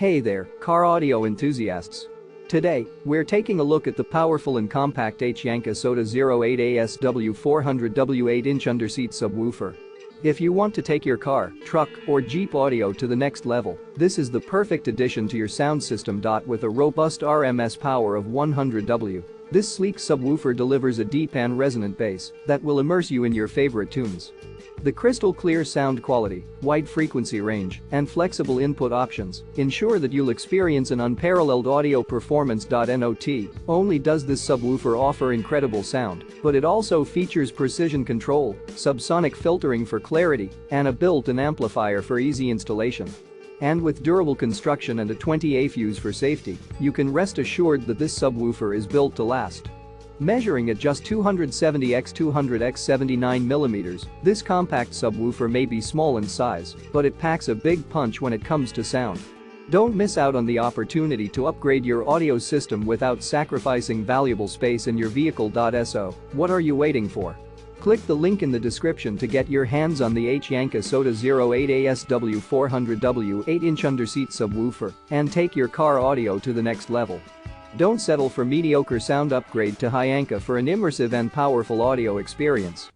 Hey there, car audio enthusiasts. Today, we're taking a look at the powerful and compact YANKA SODA-08ASW 400W 8-inch underseat subwoofer. If you want to take your car, truck, or Jeep audio to the next level, this is the perfect addition to your sound system. With a robust RMS power of 100W, this sleek subwoofer delivers a deep and resonant bass that will immerse you in your favorite tunes. The crystal clear sound quality, wide frequency range, and flexible input options ensure that you'll experience an unparalleled audio performance. Not only does this subwoofer offer incredible sound, but it also features precision control, subsonic filtering for clarity, and a built-in amplifier for easy installation. And with durable construction and a 20A fuse for safety, you can rest assured that this subwoofer is built to last. Measuring at just 270x200x79mm, this compact subwoofer may be small in size, but it packs a big punch when it comes to sound. Don't miss out on the opportunity to upgrade your audio system without sacrificing valuable space in your vehicle. So, what are you waiting for? Click the link in the description to get your hands on the YANKA SODA-08ASW 400W 8-inch underseat subwoofer and take your car audio to the next level. Don't settle for mediocre sound, upgrade to YANKA for an immersive and powerful audio experience.